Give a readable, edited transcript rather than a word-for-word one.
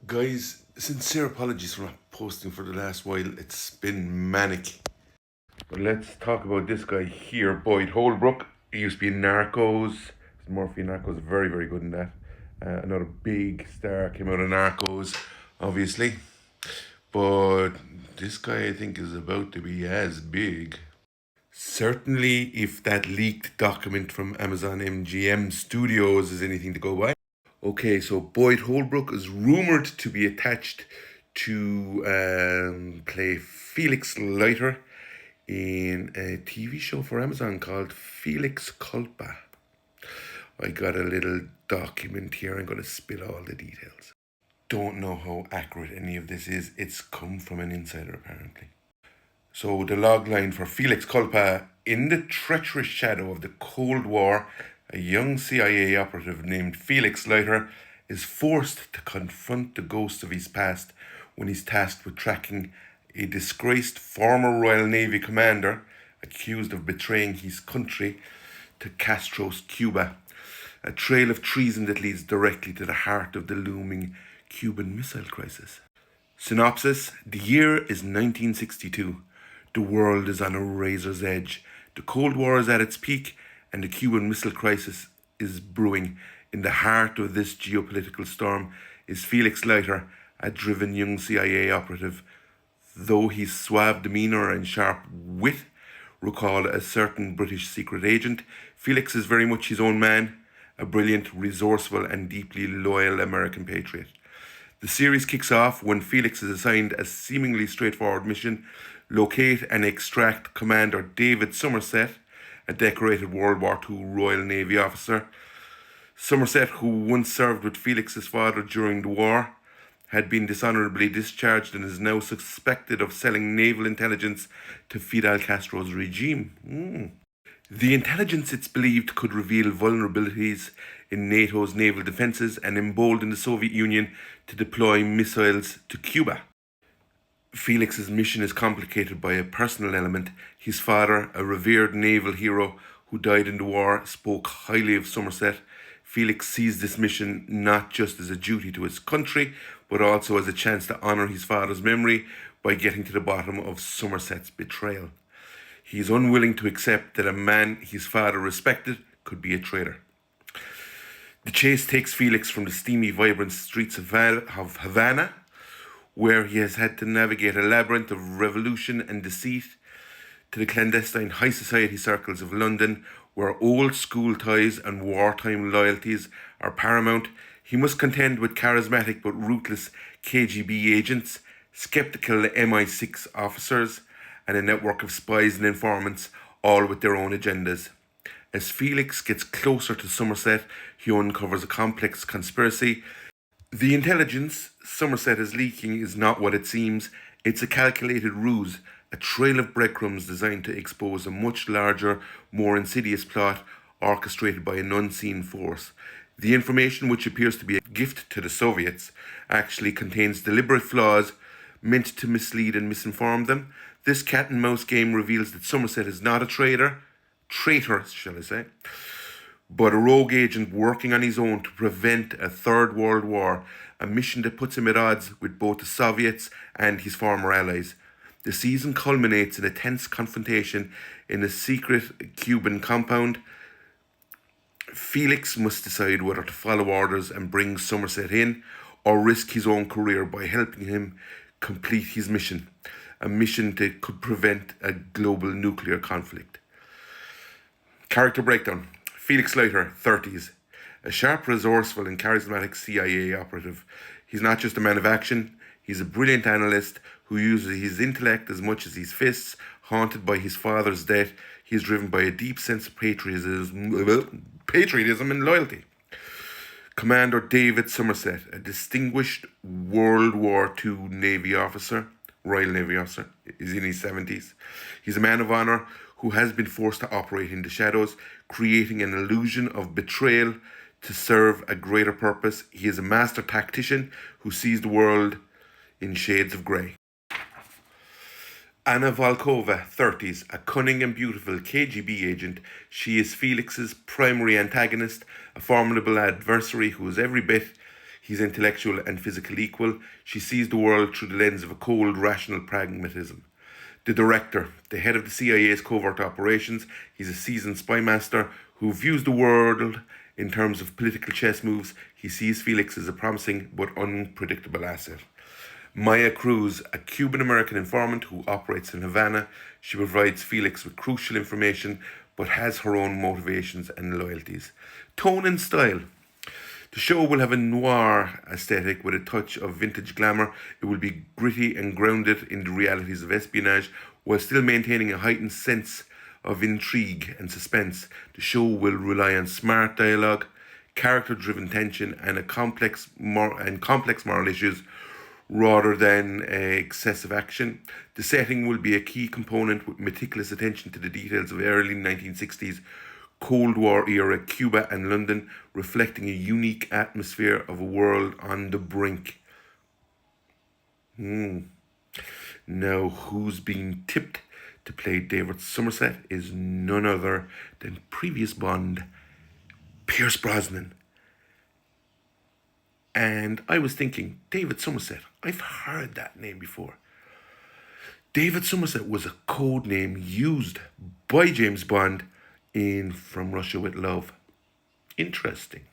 Guys, sincere apologies for not posting for the last while. It's been manic. But let's talk about this guy here, Boyd Holbrook. He used to be in Narcos. Murphy in Narcos, very, very good in that. Another big star came out of Narcos, obviously. But this guy, I think, is about to be as big. Certainly, if that leaked document from Amazon MGM Studios is anything to go by. Okay, so Boyd Holbrook is rumored to be attached to play Felix Leiter in a TV show for Amazon called Felix Culpa. I got a little document here. I'm going to spill all the details. Don't know how accurate any of this is. It's come from an insider, apparently. So, the logline for Felix Culpa: in the treacherous shadow of the Cold War, a young CIA operative named Felix Leiter is forced to confront the ghosts of his past when he's tasked with tracking a disgraced former Royal Navy commander accused of betraying his country to Castro's Cuba, a trail of treason that leads directly to the heart of the looming Cuban Missile Crisis. Synopsis: the year is 1962. The world is on a razor's edge. The Cold War is at its peak, and the Cuban Missile Crisis is brewing. In the heart of this geopolitical storm is Felix Leiter, a driven young CIA operative. Though his suave demeanour and sharp wit recall a certain British secret agent, Felix is very much his own man, a brilliant, resourceful, and deeply loyal American patriot. The series kicks off when Felix is assigned a seemingly straightforward mission: locate and extract Commander David Somerset, a decorated World War II Royal Navy officer. Somerset, who once served with Felix's father during the war, had been dishonorably discharged and is now suspected of selling naval intelligence to Fidel Castro's regime. The intelligence, it's believed, could reveal vulnerabilities in NATO's naval defences and embolden the Soviet Union to deploy missiles to Cuba. Felix's mission is complicated by a personal element. His father, a revered naval hero who died in the war, spoke highly of Somerset. Felix sees this mission not just as a duty to his country, but also as a chance to honour his father's memory by getting to the bottom of Somerset's betrayal. He is unwilling to accept that a man his father respected could be a traitor. The chase takes Felix from the steamy, vibrant streets of Havana, where he has had to navigate a labyrinth of revolution and deceit, to the clandestine high society circles of London, where old school ties and wartime loyalties are paramount. He must contend with charismatic but ruthless KGB agents, skeptical MI6 officers, and a network of spies and informants, all with their own agendas. As Felix gets closer to Somerset, he uncovers a complex conspiracy. The intelligence Somerset is leaking is not what it seems. It's a calculated ruse, a trail of breadcrumbs designed to expose a much larger, more insidious plot orchestrated by an unseen force. The information, which appears to be a gift to the Soviets, actually contains deliberate flaws meant to mislead and misinform them. This cat and mouse game reveals that Somerset is not a traitor, shall I say, but a rogue agent working on his own to prevent a Third World War, a mission that puts him at odds with both the Soviets and his former allies. The season culminates in a tense confrontation in a secret Cuban compound. Felix must decide whether to follow orders and bring Somerset in, or risk his own career by helping him complete his mission, a mission that could prevent a global nuclear conflict. Character breakdown: Felix Leiter, 30s. A sharp, resourceful, and charismatic CIA operative. He's not just a man of action, he's a brilliant analyst who uses his intellect as much as his fists. Haunted by his father's death, he is driven by a deep sense of patriotism and loyalty. Commander David Somerset, a distinguished World War II Navy officer, Royal Navy officer, is in his 70s. He's a man of honour who has been forced to operate in the shadows, creating an illusion of betrayal to serve a greater purpose. He is a master tactician who sees the world in shades of grey. Anna Volkova, 30s, a cunning and beautiful KGB agent. She is Felix's primary antagonist, a formidable adversary who is every bit He's intellectual and physical equal. She sees the world through the lens of a cold, rational pragmatism. The director, the head of the CIA's covert operations, he's a seasoned spy master who views the world in terms of political chess moves. He sees Felix as a promising but unpredictable asset. Maya Cruz, a Cuban-American informant who operates in Havana. She provides Felix with crucial information but has her own motivations and loyalties. Tone and style. The show will have a noir aesthetic with a touch of vintage glamour. It will be gritty and grounded in the realities of espionage while still maintaining a heightened sense of intrigue and suspense. The show will rely on smart dialogue, character-driven tension, and complex moral issues rather than excessive action. The setting will be a key component with meticulous attention to the details of early 1960s Cold War era Cuba and London, reflecting a unique atmosphere of a world on the brink. Now, who's been tipped to play David Somerset is none other than previous Bond, Pierce Brosnan. And I was thinking, David Somerset, I've heard that name before. David Somerset was a code name used by James Bond in From Russia with Love. Interesting.